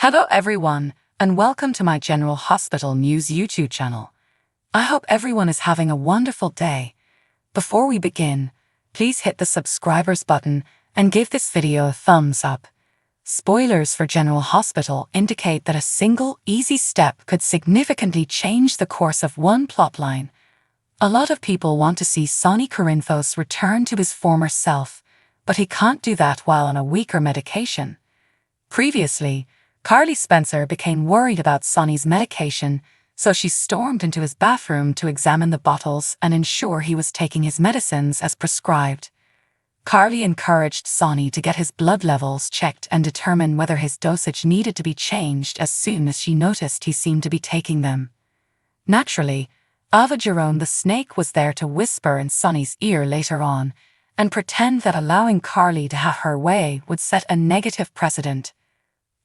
Hello everyone, and welcome to my General Hospital News YouTube channel. I hope everyone is having a wonderful day. Before we begin, please hit the subscribers button and give this video a thumbs up. Spoilers for General Hospital indicate that a single, easy step could significantly change the course of one plotline. A lot of people want to see Sonny Corinthos return to his former self, but he can't do that while on a weaker medication. Previously, Carly Spencer became worried about Sonny's medication, so she stormed into his bathroom to examine the bottles and ensure he was taking his medicines as prescribed. Carly encouraged Sonny to get his blood levels checked and determine whether his dosage needed to be changed as soon as she noticed he seemed to be taking them. Naturally, Ava Jerome the snake was there to whisper in Sonny's ear later on and pretend that allowing Carly to have her way would set a negative precedent.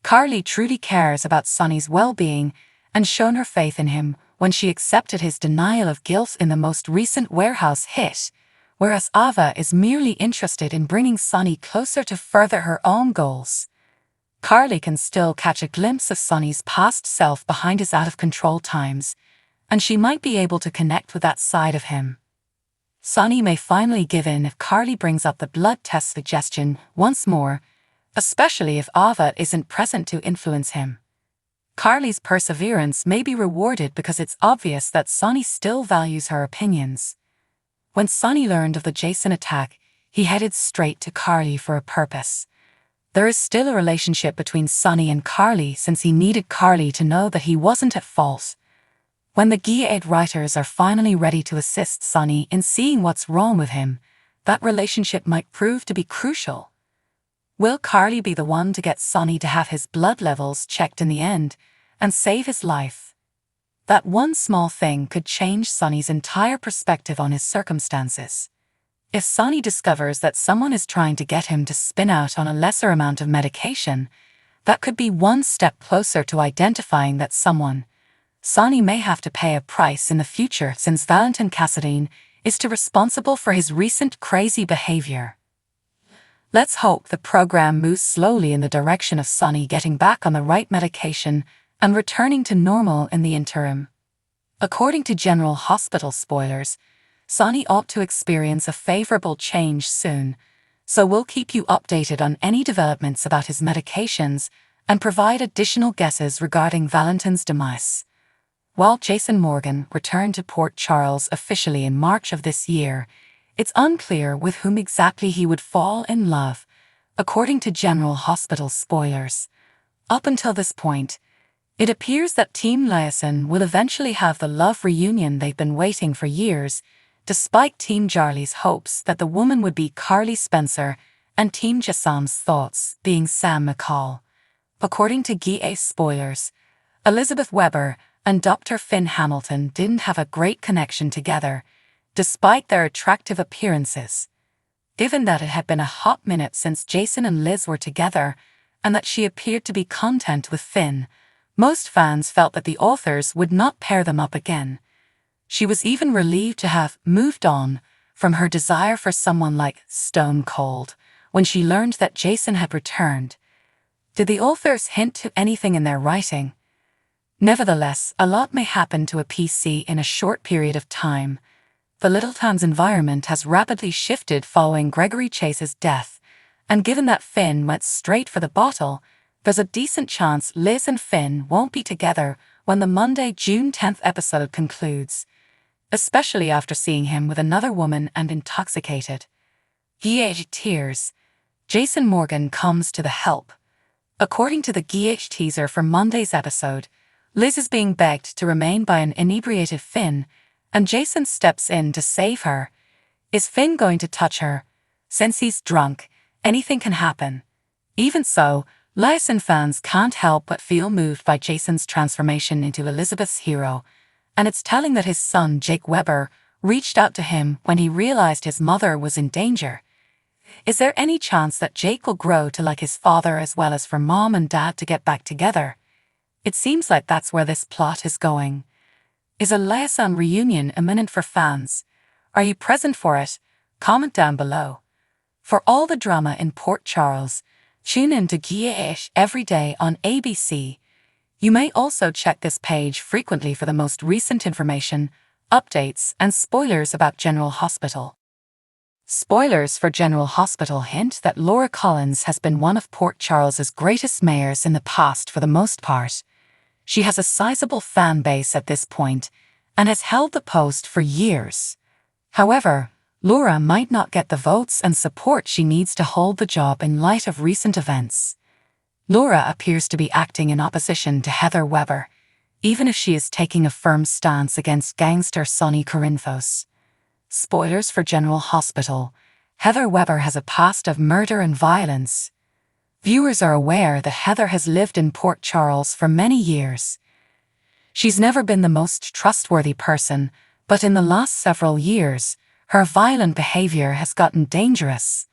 Carly truly cares about Sonny's well-being and shown her faith in him when she accepted his denial of guilt in the most recent Warehouse hit, whereas Ava is merely interested in bringing Sonny closer to further her own goals. Carly can still catch a glimpse of Sonny's past self behind his out-of-control times, and she might be able to connect with that side of him. Sonny may finally give in if Carly brings up the blood test suggestion once more, especially if Ava isn't present to influence him. Carly's perseverance may be rewarded because it's obvious that Sonny still values her opinions. When Sonny learned of the Jason attack, he headed straight to Carly for a purpose. There is still a relationship between Sonny and Carly since he needed Carly to know that he wasn't at fault. When the G8 writers are finally ready to assist Sonny in seeing what's wrong with him, that relationship might prove to be crucial. Will Carly be the one to get Sonny to have his blood levels checked in the end and save his life? That one small thing could change Sonny's entire perspective on his circumstances. If Sonny discovers that someone is trying to get him to spin out on a lesser amount of medication, that could be one step closer to identifying that someone. Sonny may have to pay a price in the future since Valentin Cassadine is too responsible for his recent crazy behavior. Let's hope the program moves slowly in the direction of Sonny getting back on the right medication and returning to normal in the interim. According to General Hospital spoilers, Sonny ought to experience a favorable change soon, so we'll keep you updated on any developments about his medications and provide additional guesses regarding Valentin's demise. While Jason Morgan returned to Port Charles officially in March of this year, it's unclear with whom exactly he would fall in love, according to General Hospital spoilers. Up until this point, it appears that Team Liaison will eventually have the love reunion they've been waiting for years, despite Team Jarly's hopes that the woman would be Carly Spencer and Team Jassam's thoughts being Sam McCall. According to GA spoilers, Elizabeth Weber and Dr. Finn Hamilton didn't have a great connection together, despite their attractive appearances. Given that it had been a hot minute since Jason and Liz were together, and that she appeared to be content with Finn, most fans felt that the authors would not pair them up again. She was even relieved to have moved on from her desire for someone like Stone Cold when she learned that Jason had returned. Did the authors hint to anything in their writing? Nevertheless, a lot may happen to a PC in a short period of time. The little town's environment has rapidly shifted following Gregory Chase's death, and given that Finn went straight for the bottle, there's a decent chance Liz and Finn won't be together when the Monday, June 10th episode concludes, especially after seeing him with another woman and intoxicated. GH tears. Jason Morgan comes to the help. According to the GH teaser for Monday's episode, Liz is being begged to remain by an inebriated Finn, and Jason steps in to save her. Is Finn going to touch her? Since he's drunk, anything can happen. Even so, Liaison fans can't help but feel moved by Jason's transformation into Elizabeth's hero, and it's telling that his son Jake Weber reached out to him when he realized his mother was in danger. Is there any chance that Jake will grow to like his father as well as for mom and dad to get back together? It seems like that's where this plot is going. Is a Liaison reunion imminent for fans? Are you present for it? Comment down below. For all the drama in Port Charles, Tune in to Dosage every day on ABC. You may also check this page frequently for the most recent information, updates, and spoilers about General Hospital. Spoilers for General Hospital hint that Laura Collins has been one of Port Charles's greatest mayors in the past for the most part. She has a sizable fan base at this point and has held the post for years. However, Laura might not get the votes and support she needs to hold the job in light of recent events. Laura appears to be acting in opposition to Heather Weber, even if she is taking a firm stance against gangster Sonny. Spoilers for General Hospital. Heather Weber has a past of murder and violence. Viewers are aware that Heather has lived in Port Charles for many years. She's never been the most trustworthy person, but in the last several years, her violent behavior has gotten dangerous.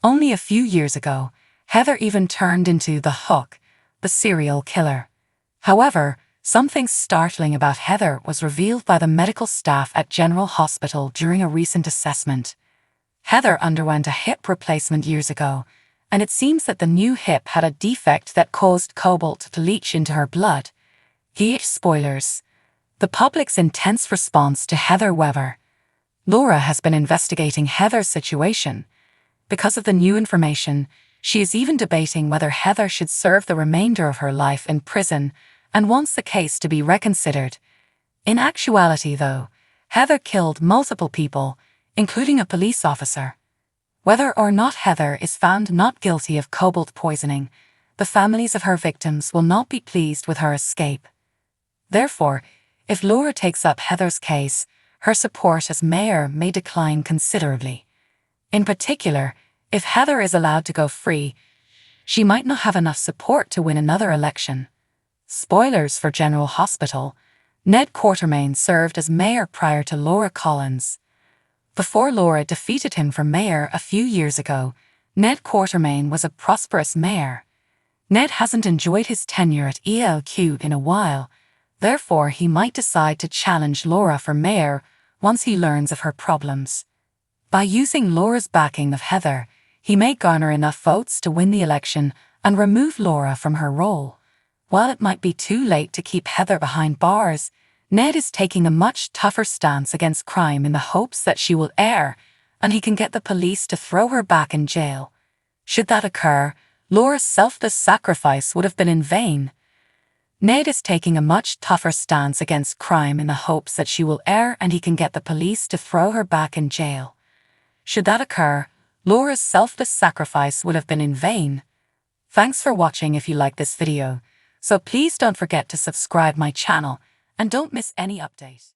Only a few years ago, Heather even turned into the Hook, the serial killer. However, something startling about Heather was revealed by the medical staff at General Hospital during a recent assessment. Heather underwent a hip replacement years ago, and it seems that the new hip had a defect that caused cobalt to leach into her blood. Spoilers. The public's intense response to Heather Weber. Laura has been investigating Heather's situation. Because of the new information, she is even debating whether Heather should serve the remainder of her life in prison and wants the case to be reconsidered. In actuality, though, Heather killed multiple people, including a police officer. Whether or not Heather is found not guilty of cobalt poisoning, the families of her victims will not be pleased with her escape. Therefore, if Laura takes up Heather's case, her support as mayor may decline considerably. In particular, if Heather is allowed to go free, she might not have enough support to win another election. Spoilers for General Hospital. Ned Quartermain served as mayor prior to Laura Collins. Before Laura defeated him for mayor a few years ago, Ned Quartermain was a prosperous mayor. Ned hasn't enjoyed his tenure at ELQ in a while, therefore he might decide to challenge Laura for mayor once he learns of her problems. By using Laura's backing of Heather, he may garner enough votes to win the election and remove Laura from her role. While it might be too late to keep Heather behind bars, Ned is taking a much tougher stance against crime in the hopes that she will err, and he can get the police to throw her back in jail. Should that occur, Laura's selfless sacrifice would have been in vain. Ned is taking a much tougher stance against crime in the hopes that she will err and he can get the police to throw her back in jail. Should that occur, Laura's selfless sacrifice would have been in vain. Thanks for watching. If you like this video, so please don't forget to subscribe my channel and don't miss any update.